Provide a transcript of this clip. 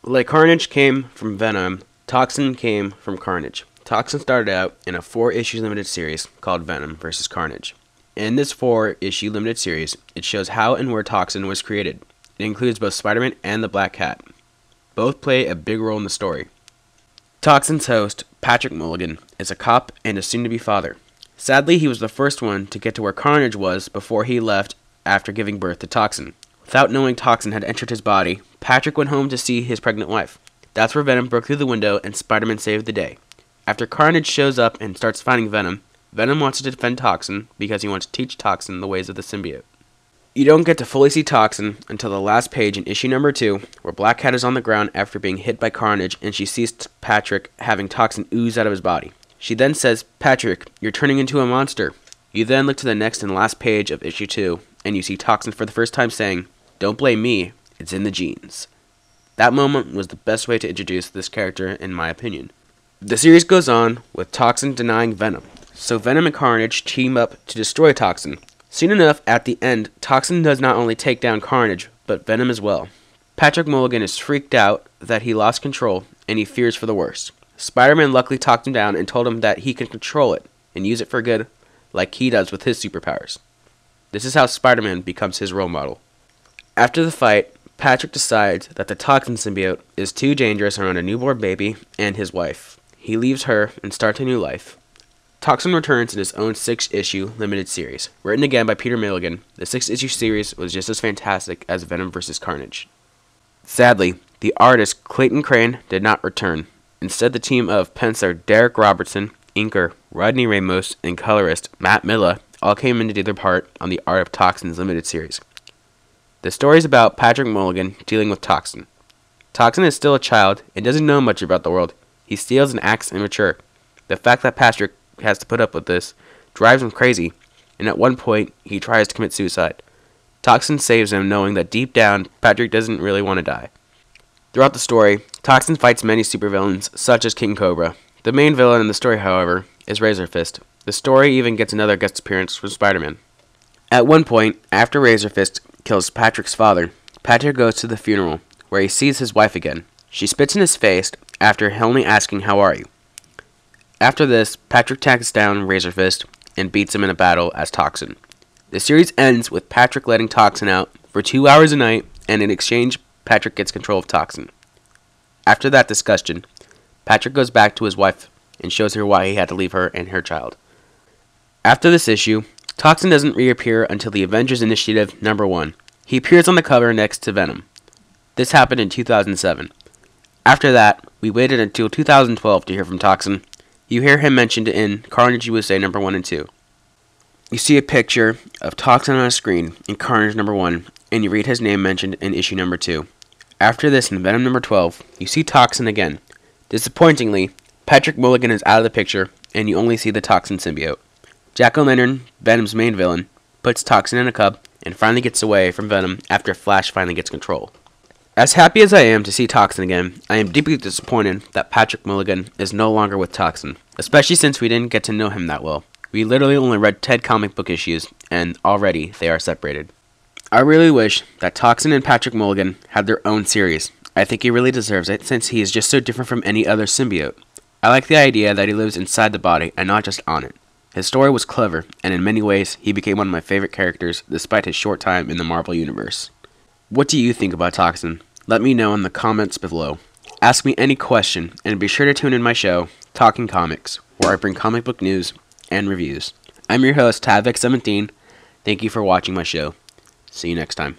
Like Carnage came from Venom, Toxin came from Carnage. Toxin started out in a 4-issue limited series called Venom vs. Carnage. In this 4-issue limited series, it shows how and where Toxin was created. It includes both Spider-Man and the Black Cat. Both play a big role in the story. Toxin's host, Patrick Mulligan, is a cop and a soon-to-be father. Sadly, he was the first one to get to where Carnage was before he left after giving birth to Toxin. Without knowing Toxin had entered his body, Patrick went home to see his pregnant wife. That's where Venom broke through the window and Spider-Man saved the day. After Carnage shows up and starts fighting Venom, Venom wants to defend Toxin because he wants to teach Toxin the ways of the symbiote. You don't get to fully see Toxin until the last page in issue number 2, where Black Cat is on the ground after being hit by Carnage and she sees Patrick having Toxin ooze out of his body. She then says, "Patrick, you're turning into a monster." You then look to the next and last page of issue 2, and you see Toxin for the first time saying, "Don't blame me, it's in the genes." That moment was the best way to introduce this character, in my opinion. The series goes on with Toxin denying Venom, so Venom and Carnage team up to destroy Toxin. Soon enough, at the end, Toxin does not only take down Carnage, but Venom as well. Patrick Mulligan is freaked out that he lost control, and he fears for the worst. Spider-Man luckily talked him down and told him that he can control it, and use it for good, like he does with his superpowers. This is how Spider-Man becomes his role model. After the fight, Patrick decides that the Toxin symbiote is too dangerous around a newborn baby and his wife. He leaves her and starts a new life. Toxin returns in his own 6-issue limited series. Written again by Peter Milligan, the 6-issue series was just as fantastic as Venom vs. Carnage. Sadly, the artist Clayton Crane did not return. Instead, the team of penciler Derek Robertson, inker Rodney Ramos, and colorist Matt Milla all came in to do their part on the Art of Toxin's limited series. The story is about Patrick Mulligan dealing with Toxin. Toxin is still a child and doesn't know much about the world. He steals and acts immature. The fact that Patrick has to put up with this drives him crazy, and at one point he tries to commit suicide. Toxin saves him, knowing that deep down Patrick doesn't really want to die. Throughout the story, Toxin fights many supervillains such as King Cobra. The main villain in the story, however, is Razor Fist. The story even gets another guest appearance from Spider-Man. At one point, after Razor Fist kills Patrick's father, Patrick goes to the funeral, where he sees his wife again. She spits in his face after only asking, "How are you?" After this, Patrick tags down Razor Fist and beats him in a battle as Toxin. The series ends with Patrick letting Toxin out for 2 hours a night, and in exchange, Patrick gets control of Toxin. After that discussion, Patrick goes back to his wife and shows her why he had to leave her and her child. After this issue, Toxin doesn't reappear until the Avengers Initiative #1. He appears on the cover next to Venom. This happened in 2007. After that, we waited until 2012 to hear from Toxin. You hear him mentioned in Carnage USA #1 and 2. You see a picture of Toxin on a screen in Carnage #1, and you read his name mentioned in issue #2. After this, in Venom #12, you see Toxin again. Disappointingly, Patrick Mulligan is out of the picture, and you only see the Toxin symbiote. Jack-O-Lantern, Venom's main villain, puts Toxin in a cup and finally gets away from Venom after Flash finally gets control. As happy as I am to see Toxin again, I am deeply disappointed that Patrick Mulligan is no longer with Toxin, especially since we didn't get to know him that well. We literally only read 10 comic book issues, and already they are separated. I really wish that Toxin and Patrick Mulligan had their own series. I think he really deserves it, since he is just so different from any other symbiote. I like the idea that he lives inside the body and not just on it. His story was clever, and in many ways, he became one of my favorite characters despite his short time in the Marvel Universe. What do you think about Toxin? Let me know in the comments below. Ask me any question, and be sure to tune in my show, Talking Comics, where I bring comic book news and reviews. I'm your host, Tavik17. Thank you for watching my show. See you next time.